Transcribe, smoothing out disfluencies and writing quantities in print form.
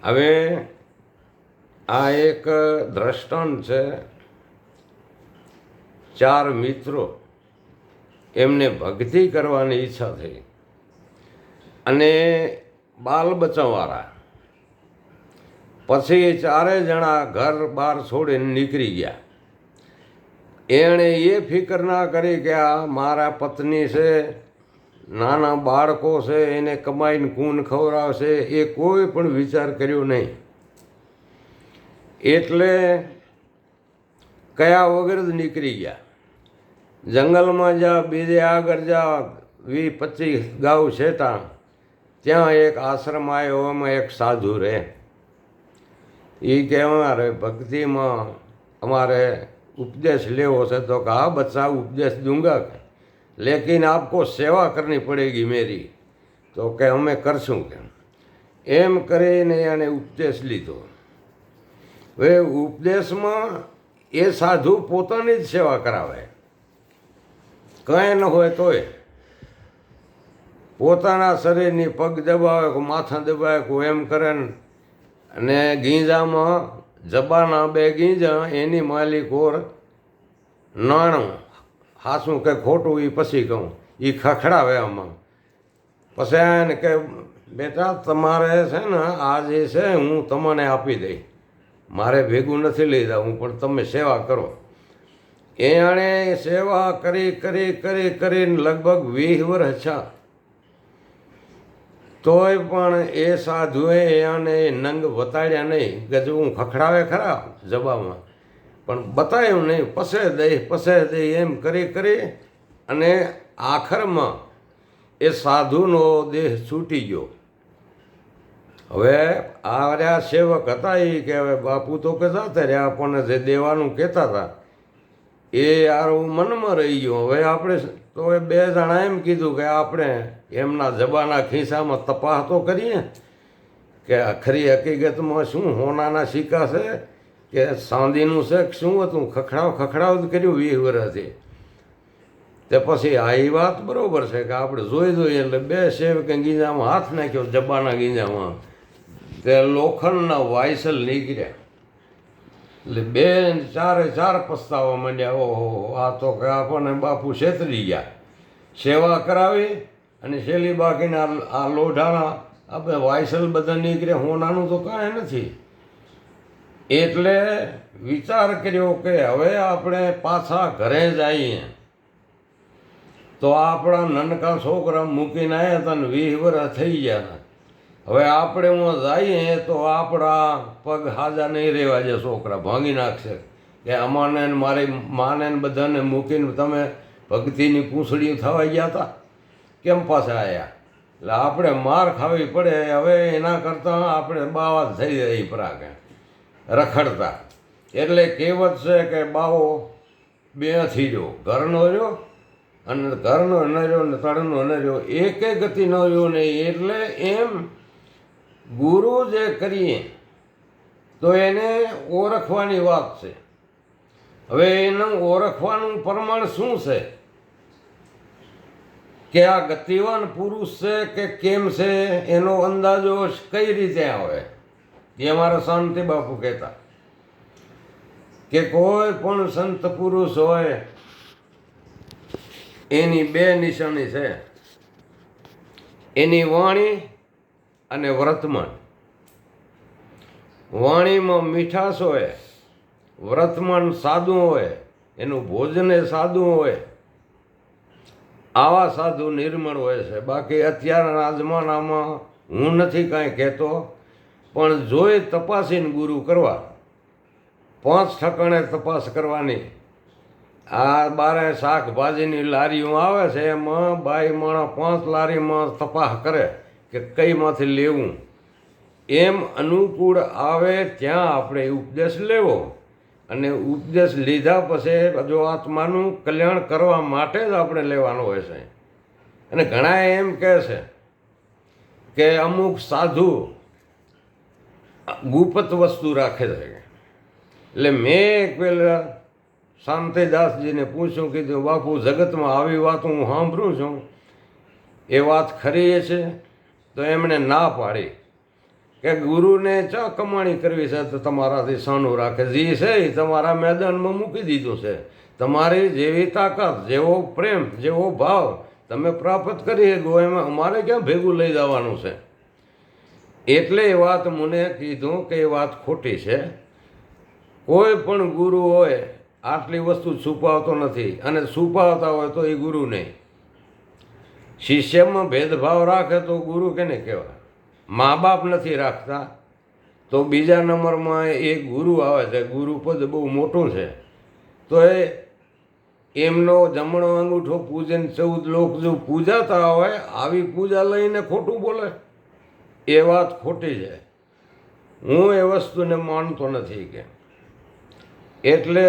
હવે આ એક દ્રષ્ટાંત છે. 4 મિત્રો એમને ભક્તિ કરવાની ઈચ્છા થઈ અને બાલ બચાવવાળા. પછી 4 જણા ઘર બહાર છોડીને નીકળી ગયા. એણે એ ફિકર ના કરી કે આ મારા પત્ની છે, નાના બાળકો છે, એને કમાઈને કોણ ખવડાવશે, એ કોઈ પણ વિચાર કર્યો નહીં. એટલે કયા વગર જ નીકળી ગયા. જંગલમાં જા, બીજે આગળ જા, 20-25 ગાઉ છેટા ત્યાં એક આશ્રમ આવ્યો. એમાં એક સાધુ રહે. એ કે અમારે ભક્તિમાં અમારે उपदेश लेवो से तो कहा बच्चा उपदेश दूंगा लेकिन आपको सेवा करनी पड़ेगी मेरी. तो કે અમે કરશું કે એમ કરીને એને ઉપદેશ લીધો. હવે ઉપદેશમાં એ સાધુ પોતાની જ સેવા કરાવે, કંઈ ન હોય તોય પોતાના શરીરની પગ દબાવે, કોઈ માથા દબાવે, કોઈ એમ કરે ને. અને ગીંજામાં જબાના 2 ગીંજા, એની માલિક ઓર નાણું, હાસું કે ખોટું એ પછી કહું, એ ખખડાવે આમાં. પછી એને કે બેટા તમારે છે ને આ જે છે હું તમને આપી દઈ, મારે ભેગું નથી લઈ જાઉં, પણ તમે સેવા કરો. એણે સેવા કરી કરી કરી કરીને લગભગ 20 વર્ષ થયા. તોય પણ એ સાધુએ એને નંગ બતાડ્યા નહીં કે જો હું ખખડાવે ખરા જબામાં, પણ બતાવ્યું નહીં. પસે દઈ એમ કરી કરી અને આખરમાં એ સાધુનો દેહ છૂટી ગયો. હવે આ રહ્યા સેવક હતા એ કે હવે બાપુ તો કહેતા હતા રહ્યા, આપણને જે દેવાનું કહેતા હતા એ આરું મનમાં રહી ગયું. હવે આપણે તો એ 2 જણા એમ કીધું કે આપણે એમના જબાના ખિસ્સામાં તપાસ તો કરીએ કે ખરી હકીકતમાં શું હોનાના સિક્કા છે કે ચાંદીનું છે કે શું હતું. ખખડાવ જ કર્યું 20 વર્ષથી. તે પછી આ એ વાત બરાબર છે કે આપણે જોઈએ. એટલે 2 સેવકે ગીંજામાં હાથ નાખ્યો, જબાના ગીંજામાં, તે લોખંડના વાયસલ નીકળ્યા. એટલે 4 પસ્તાવા માંડ્યા. ઓહો, આ તો કે આપણને બાપુ છેતરી ગયા. સેવા કરાવી અને શેલી બાકીના આ લોઢાના આપણે વાયસલ બધા નીકળ્યા, હોનાનું તો કાંઈ નથી. એટલે વિચાર કર્યો કે હવે આપણે પાછા ઘરે જઈએ. તો આપણા નનકા છોકરા મૂકીને આવ્યા હતા ને 20 વર્ષ થઈ ગયા. હવે આપણે હું જઈએ તો આપણા પગ હાજા નહીં રહેવા જે છોકરા ભાંગી નાખશે કે અમાને મારી માને બધાને મૂકીને તમે ભક્તિની પૂંછડીઓ થવા ગયા હતા, કેમ પાછા આવ્યા? એટલે આપણે માર ખાવી પડે. હવે એના કરતાં આપણે બાવા થઈ જાય પરાકે રખડતા. એટલે કહેવત છે કે બાવો 2 થી રહ્યો, ઘરનો રહ્યો અને ઘરનો ન રહ્યો ને તળનો ન રહ્યો, એકે ગતિ ન રહ્યો નહીં. એટલે એમ ગુરુ જે કરીએ તો એને ઓળખવાની વાત છે. હવે એનું ઓળખવાનું પ્રમાણ શું છે કે આ ગતિવાન પુરુષ છે કે કેમ છે, એનો અંદાજો કઈ રીતે આવે? એ અમારા શાંતિ બાપુ કહેતા કે કોઈ પણ સંત પુરુષ હોય એની 2 નિશાની છે, એની વાણી અને વર્તમાન. વાણીમાં મીઠાશ હોય, વર્તમાન સાદું હોય, એનું ભોજન સાદું હોય. આવા સાધુ નિર્મળ હોય છે. બાકી અત્યારના જમાનામાં હું નથી કાંઈ કહેતો, પણ જોઈ તપાસીને ગુરુ કરવા, 5 ઠકાણે તપાસ કરવાની. આ બારે શાકભાજીની લારીઓ આવે છે, એમાં બાઈ માણસ 5 લારીમાં તપાસ કરે કે કઈમાંથી લેવું. એમ અનુકૂળ આવે ત્યાં આપણે ઉપદેશ લેવો. અને ઉપદેશ લીધા પછી જો આત્માનું કલ્યાણ કરવા માટે જ આપણે લેવાનો હોય છે. અને ઘણા એમ કહે છે કે અમુક સાધુ ગુપ્ત વસ્તુ રાખે છે. એટલે મેં એક પેલા શાંતિદાસજીને પૂછ્યું, કીધું બાપુ જગતમાં આવી વાત હું સાંભળું છું, એ વાત ખરી છે? તો એમણે ના પાડી કે ગુરુને ચા કમાણી કરવી છે તો તમારાથી સાનું રાખે, જે છે એ તમારા મેદાનમાં મૂકી દીધું છે. તમારી જેવી તાકાત, જેવો પ્રેમ, જેવો ભાવ તમે પ્રાપ્ત કરી શકો, એમાં અમારે ક્યાં ભેગું લઈ જવાનું છે. એટલે એ વાત મને કીધું કે એ વાત ખોટી છે. કોઈ પણ ગુરુ હોય આટલી વસ્તુ છુપાવતો નથી, અને છુપાવતા હોય તો એ ગુરુ નહીં. શિષ્યમાં ભેદભાવ રાખે તો ગુરુ કેને કહેવાય? મા બાપ નથી રાખતા તો બીજા નંબરમાં એક ગુરુ આવે છે. ગુરુ પદ બહુ મોટું છે. તો એમનો જમણો અંગૂઠો પૂજન 14 લોક જો પૂજાતા હોય, આવી પૂજા લઈને ખોટું બોલે, એ વાત ખોટી છે. હું એ વસ્તુને માનતો નથી કે. એટલે